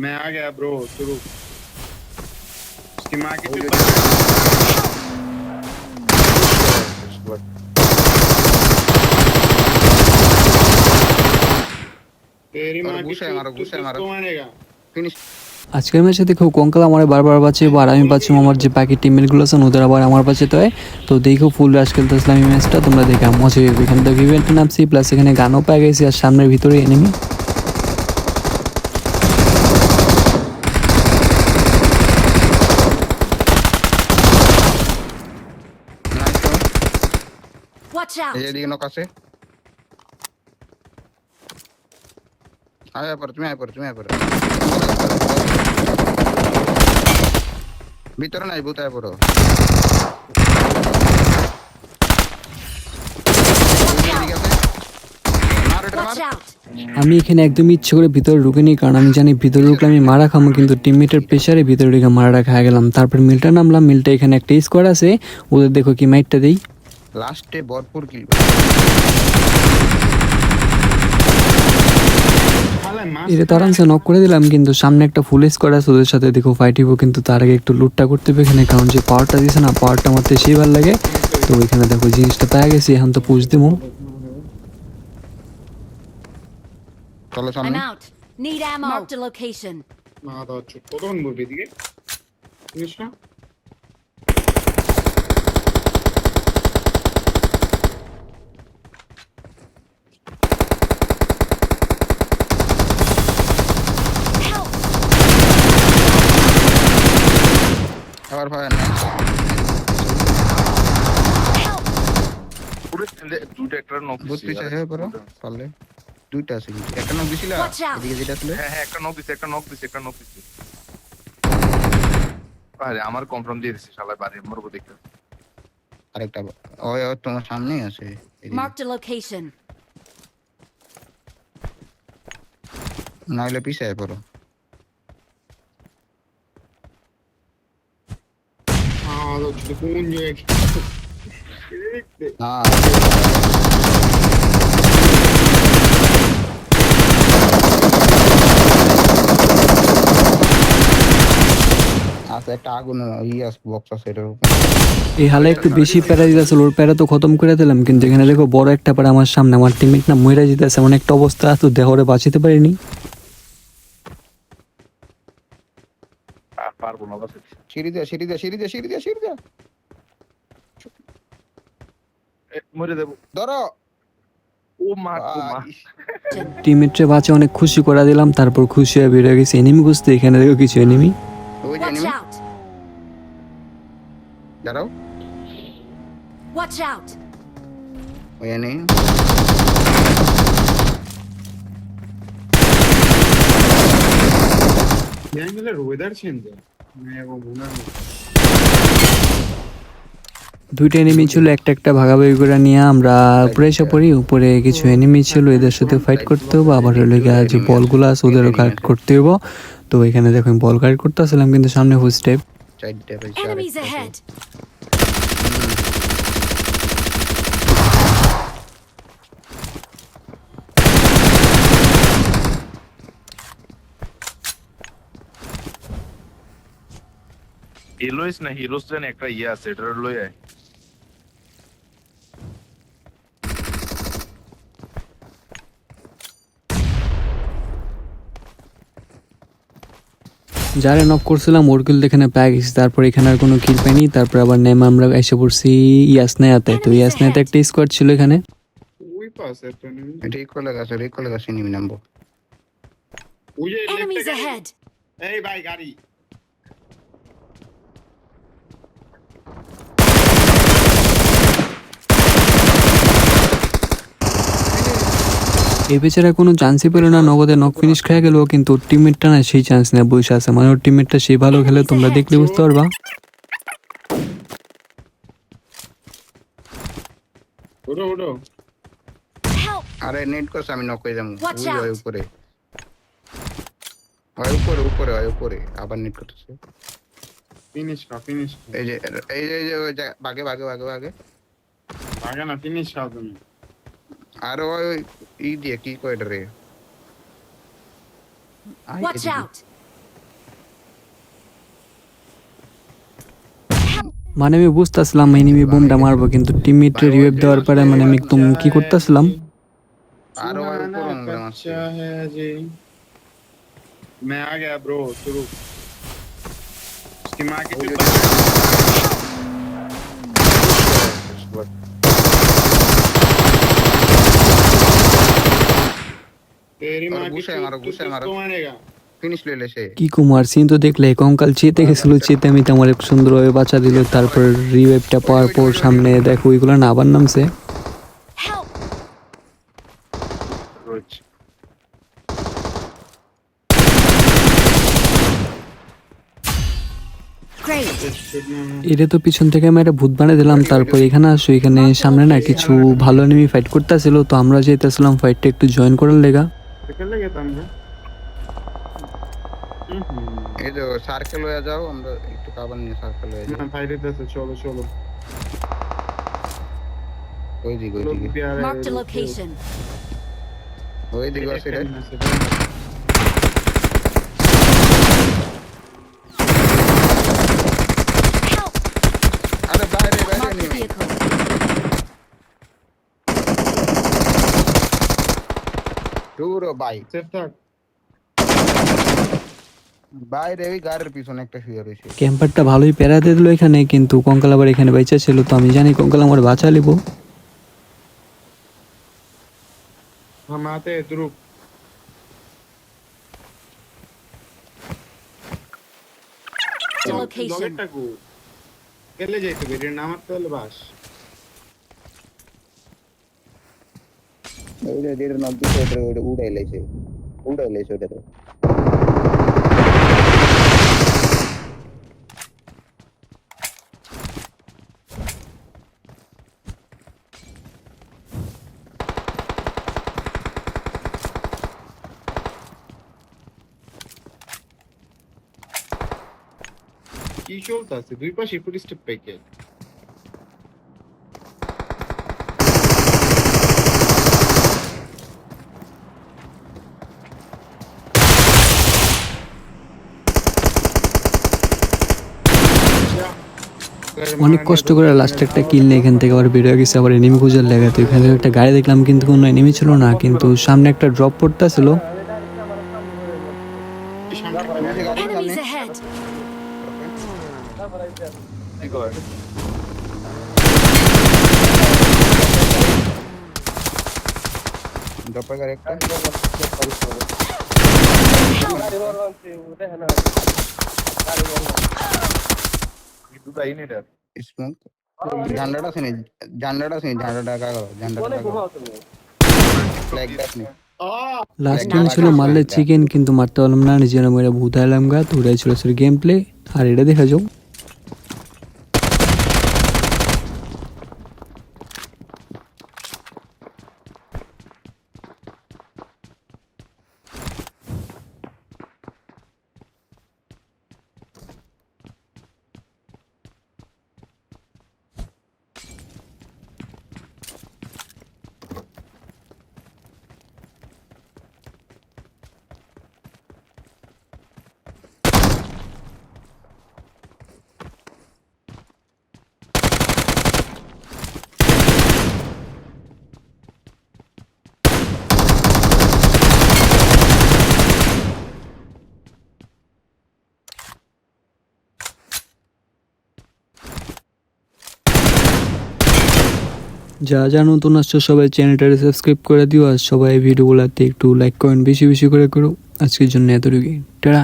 मैं आ गया ब्रो शुरू उसकी माँ की चुप तेरी और माँ की घुसे चुप मारो तू घुसे मारो किसको मारेगा ফিনিশ। আজকের ম্যাচে দেখো কঙ্কাল আমার বারবার বাঁচে আর আমি বাঁচি আমার যে বাকি টিমমেটগুলো আছে ওদের আবার আমার বাঁচাতে হয়। তো দেখো ফুল রাশ খেলতেছিলাম এই ম্যাচটা, তোমরা দেখে মজা হবে। এখানে দেখো ইভেন্টে নামছি প্লাস এখানে গানও পেয়ে গেছি আর সামনের ভিতরে এনিমি। নাইস তো। Watch out! এই যে দিকে নক আছে। আয় পর তুমি আয় পর তুমি আয় পর। ভিতরে নাই ভূত আয় পড়ো। Watch out! মার এটা মার। Watch out! আমি এখানে একদম ইচ্ছে করে ভিতরে ঢুকে নিই, কারণ আমি জানি ভিতরে ঢুকলে আমি মারা খামো, কিন্তু টিমমেটের প্রেশারে ভিতরে ঢুকে মারাটা খাওয়া গেলাম। তারপর মিলটা নামলাম, মিলটা এখানে একটা স্কোয়াড আছে, ওদের দেখো কি মাইটটা দেই। লাস্টে ভরপুর কিল। শালা মাছ এটা তো আরামসে নক করে দিলাম, কিন্তু সামনে একটা ফুল স্কোয়াড আছে, ওদের সাথে দেখো ফাইট হইব, কিন্তু তার আগে একটু লুটটা করতে হবে এখানে, কারণ যে পাওয়ারটা দিছে না পাওয়ারটা মারতে সেই ভালো লাগে। তো এখানে দেখো জিনিসটা পেয়ে গেছি, এখন তো পুষ দেবো। চলো I'm সামনে। out. Need ammo. Marked a location. মা দাও চুপ কতক্ষণ বলবি এদিকে জিনিস না Help! আবার ফায়ার না। Help! পুরো দুটো একটা নক ভূত পিছে হয়ে পড়ো পারলে। দুইটা আছে কিন্তু একটা নক দিছিলা Watch out! এদিকে যেটা ছিল। হ্যাঁ একটা নক দিছে একটা নক দিছে আরে আমার কনফার্ম দিয়ে দিছে শালা বাড়ি মরবো দেখতে আরেকটা ওই ওই তোমার সামনেই আছে এদিকে। Marked a location. নাইলে পিছে আয় পড়ো। মা দাও চুপ কোন জায়গায় হ্যাঁ আছে একটা আগুন ইয়ে বক্স আছে এটার উপর। এই হালে একটু বেশি প্যারা দিতেছিল, ওর প্যারা তো খতম করে দিলাম, কিন্তু এখানে দেখো বড় একটা প্যারা আমার সামনে, আমার টিমমেট না মইরা যেতেছে এমন একটা অবস্থা, তো দেহরে বাঁচিতে পারিনি। আর পারবো না বাস সিঁড়ি দিয়া সিঁড়ি দিয়া সিঁড়ি দিয়া সিঁড়ি দিয়া সিঁড়ি দিয়া মরে দেবো ধরো। ও মা ও মা টিমমেটরে বাঁচে অনেক খুশি করে দিলাম, তারপর খুশি হয়ে বেরিয়ে গেছি এনিমি খুঁজতে। এখানে দেখো কিছু এনিমি। ওই যে Watch এনিমি out! দাঁড়াও Watch out! ওই এনিমি ব্যাঙ্গালোর ওয়েদার চেঞ্জ मैं वो भूला नहीं দুইটা এনিমি ছিল, একটা একটা ভাগাভাগি করে নিয়ে আমরা উপরে এসে পড়ি। উপরে কিছু এনিমি ছিল, এদের সাথে ফাইট করতে হবে, আবার হলো গিয়ে যে বলগুলো আছে ওদেরও কালেক্ট করতে হবে। তো এখানে দেখো বল কালেক্ট করতে আসলাম, কিন্তু সামনে ফুল স্টেপ। চারটে পেয়েছি Enemies ahead! এলোইস না হিরোস জানি একটা ইয়ে আছে এটা লই আয় যারা নক করছিলাম ওর কিল এখানে পেয়ে গেছি, তারপর এখানে আর কোনো কিল পাইনি। তারপর আবার নেমে আমরা এসে পড়ছি ইয়াসনায়াতে। তো ইয়াসনায়াতে একটা স্কোয়াড ছিল এখানে। वही पास है तो नहीं রিকলে গাছে নিবি নামবো। वो ये Enemies लेफ्ट ahead! ए भाई गाड़ी এই বেচারা কোনো চান্সই পেল না, নগদে নক ফিনিশ খেয়ে গেল, কিন্তু ওর টিমমেটটা না সেই চান্স নেই, বসে আছে। মানে ওর টিমমেটটা সেই ভালো খেলে, তোমরা দেখলে বুঝতে পারবা। उड़ो उड़ो Help! আরে নেট করছে আমি নক হয়ে যাবো। Watch ওই ওই out! উপরে ওই উপরে উপরে ওই উপরে আবার নেট করতেছে। फिनिश का এই যে এই যে ওই যে ভাগে ভাগে ভাগে ভাগে आगे ना फिनिश का तुम আর ওই ই দিয়ে কি কয় রে। Watch out! মানে আমি বুঝতেছিলাম এনিমি বোমটা মারবো, কিন্তু টিমমেট রিভাইভ দেওয়ার পরে মানে আমি একদম কি করতেছিলাম, আরো আর सुना উপর ना উংলে মারছে। कच्चा है जी मैं आ गया ब्रो शुरू उसकी माँ की चुप तेरी माँ की गुस्से चुप मारो, तू गुस्से मारो। किसको मारेगा ফিনিশ লইলে সে। কি কুমার সিন তো দেখলে কঙ্কাল চেতে গেছিল, চেতে আমি আমার সুন্দরভাবে বাঁচা দিল, তারপর রিভাইভটা পাওয়ার পর সামনে দেখো ওইগুলো না আবার নামছে। Help! রয়েছে। Great! এটা তো পিছন থেকে আমি একটা ভূত বানিয়ে দিলাম, তারপর এখানে আসো, এখানে সামনে না কিছু ভালো এনিমি ফাইট করতেছিল, তো আমরা যেতেছিলাম ফাইটটা একটু জয়েন করার লেগা। निकल लगे था हमने এই যে সার্কেল হয়ে যাও, আমরা একটু কাবার নিয়ে সার্কেল হয়ে যাই। ना फाइट से चलो चलो ওই দিক ওই लोग দিকে भी आ रहे Marked a location. ওই দিকে আছে রে। Help! আরে বাইরে বাইরে Marked a নেই। vehicle. দূর ভাই, सेफ था বাইরে ওই গাড়ির পিছনে একটা শুয়ে রয়েছে। ক্যাম্পারটা ভালোই প্যারা দিয়ে দিল এখানে, কিন্তু কঙ্কাল আবার এখানে বেঁচে ছিল, তো আমি জানি কঙ্কাল আমার বাঁচা লিব। हम आते हैं ध्रुव The location. লগেরটাকু কেলে যাইতে বেরিয়ে নামাতে হলে বাস ওই যে যেটা নব্বই ওটা উড়াই লাইছে ওটাতে। কি চলতেছে দুই পাশে ফুট স্টেপ পেকে অনেক কষ্ট করে লাস্টে একটা কিল নিয়ে এখান থেকে আবার বেরোয় গেছে, আবার এনিমি খুঁজার লেগে। তো এখানে একটা গাড়ি দেখলাম, কিন্তু কোনো এনিমি ছিল না, কিন্তু সামনে একটা ড্রপ পড়তেছিল। Enemies ahead! কি কয়? দপাগার একটা কিন্তু তাই নেই এটা। স্মোক ঝান্ডাটা শুনি, ঝান্ডাটা কাগজ, ঝান্ডাটা ফ্ল্যাগ ব্যাক নেই। লাস্ট টাইম ছিল মারলে চিকেন, কিন্তু মারতে পারলাম না, নিজের মেয়েরা ভূত আইলাম গা। তো ওটাই ছিল গেম প্লে, আর এটা দেখা যাও। যা নতুন আসছো সবাই চ্যানেলটাকে সাবস্ক্রাইব করে দিও, আর সবাই ভিডিওগুলোতে একটু লাইক কমেন্ট বেশি বেশি করে করো। আজকের জন্য এতটুকুই, টাটা।